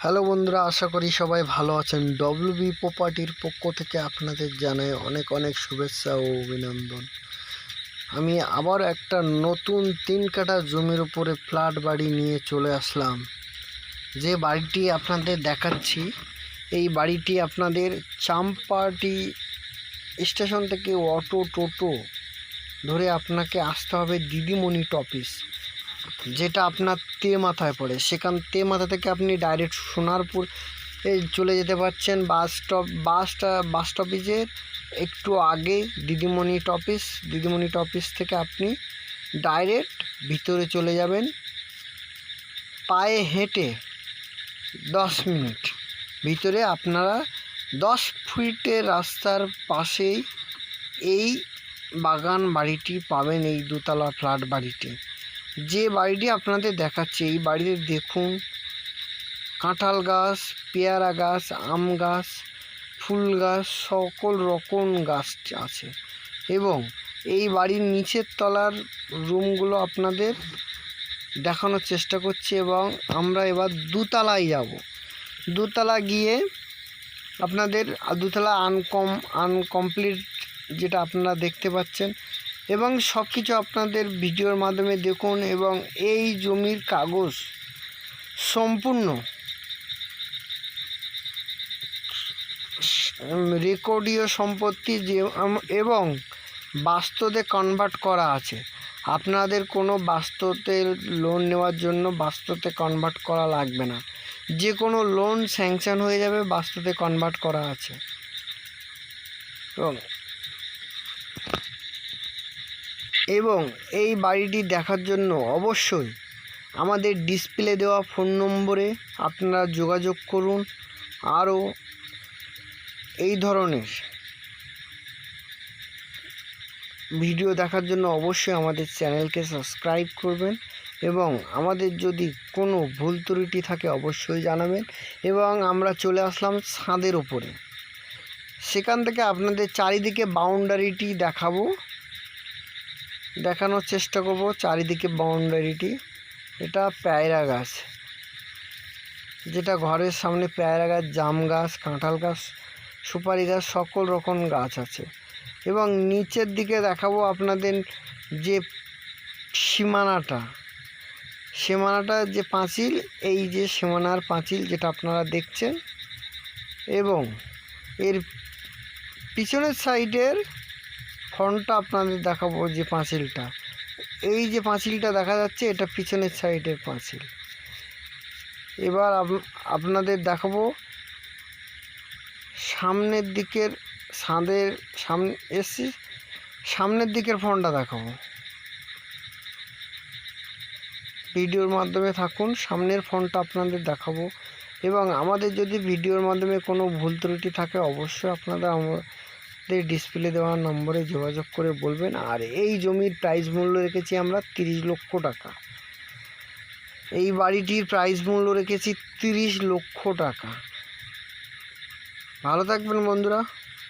Hello বন্ধুরা, আশা করি সবাই ভালো আছেন। ডব্লিউবি প্রপার্টির পক্ষ থেকে আপনাদের জানাই অনেক অনেক শুভেচ্ছা ও অভিনন্দন। আমি আবার একটা নতুন 3 কাঠা জমির উপরে ফ্ল্যাট বাড়ি নিয়ে চলে আসলাম। যে বাড়িটি আপনাদের দেখাচ্ছি, এই বাড়িটি আপনাদের চাম্পাটি স্টেশন থেকে অটো টোটো ধরে আপনাকে আসতে হবে দিদিমণি টপিস, যেটা আপনার তেমাথায় পড়ে। সেখান তেমাথা থেকে আপনি ডাইরেক্ট সোনারপুর চলে যেতে পারছেন। বাস স্টপেজের একটু আগে দিদিমণি টপিস থেকে আপনি ডাইরেক্ট ভিতরে চলে যাবেন। পায়ে হেঁটে 10 মিনিট ভিতরে আপনারা 10 ফিটের রাস্তার পাশেই এই বাগান বাড়িটি পাবেন। এই দোতলা ফ্ল্যাট বাড়িটি, যে বাড়িটি আপনাদের দেখাচ্ছি, এই বাড়িতে দেখুন কাঁঠাল গাছ, পেয়ারা গাছ, আম গাছ, ফুল গাছ, সকল রকম গাছ আছে। এবং এই বাড়ির নিচের তলার রুমগুলো আপনাদের দেখানোর চেষ্টা করছি। এবং আমরা এবার দুতলায় যাব। দুতলা গিয়ে আপনাদের দুতলা আনকমপ্লিট যেটা আপনারা দেখতে পাচ্ছেন, এবং সব কিছু আপনাদের ভিডিওর মাধ্যমে দেখুন। এবং এই জমির কাগজ সম্পূর্ণ রেকর্ডীয় সম্পত্তি এবং বাস্তুতে কনভার্ট করা আছে। আপনাদের কোনো বাস্তুতে লোন নেওয়ার জন্য বাস্তুতে কনভার্ট করা লাগবে না, যে কোনো লোন স্যাংশন হয়ে যাবে, বাস্তুতে কনভার্ট করা আছে। এবং এই বাড়িটি দেখার জন্য অবশ্যই আমাদের ডিসপ্লে দেওয়া ফোন নম্বরে আপনারা যোগাযোগ করুন। আরও এই ধরনের ভিডিও দেখার জন্য অবশ্যই আমাদের চ্যানেলকে সাবস্ক্রাইব করবেন। এবং আমাদের যদি কোনো ভুল ত্রুটি থাকে অবশ্যই জানাবেন। এবং আমরা চলে আসলাম ছাদের উপরে। সেখান থেকে আপনাদের চারিদিকে বাউন্ডারিটি দেখানোর চেষ্টা করব। চারিদিকে বাউন্ডারিটি, এটা পেয়ারা গাছ, যেটা ঘরের সামনে পেয়ারা গাছ, জাম গাছ, কাঁঠাল গাছ, সুপারি গাছ, সকল রকম গাছ আছে। এবং নিচের দিকে দেখাবো আপনাদের যে সীমানাটা যে পাঁচিল, এই যে সীমানার পাঁচিল যেটা আপনারা দেখছেন। এবং এর পিছনের সাইডের ফ্রন্টটা আপনাদের দেখাবো, যে পাঁচিলটা, এই যে পাঁচিলটা দেখা যাচ্ছে, এটা পিছনের সাইডের পাঁচিল। এবার আপনাদের দেখাবো সামনের দিকের ছাদের সামনে এসছি, সামনের দিকের ফ্রন্টটা দেখাবো। ভিডিওর মাধ্যমে থাকুন, সামনের ফ্রন্টটা আপনাদের দেখাবো। এবং আমাদের যদি ভিডিওর মাধ্যমে কোনো ভুল ত্রুটি থাকে অবশ্যই আপনারা আমাদের ডিসপ্লে দেওয়া নম্বরে যোগাযোগ করে বলবেন। আর এই জমির প্রাইস মূল্য রেখেছি আমরা 30 লক্ষ টাকা। এই বাড়িটির প্রাইস মূল্য রেখেছি 30 লক্ষ টাকা। ভালো থাকবেন বন্ধুরা।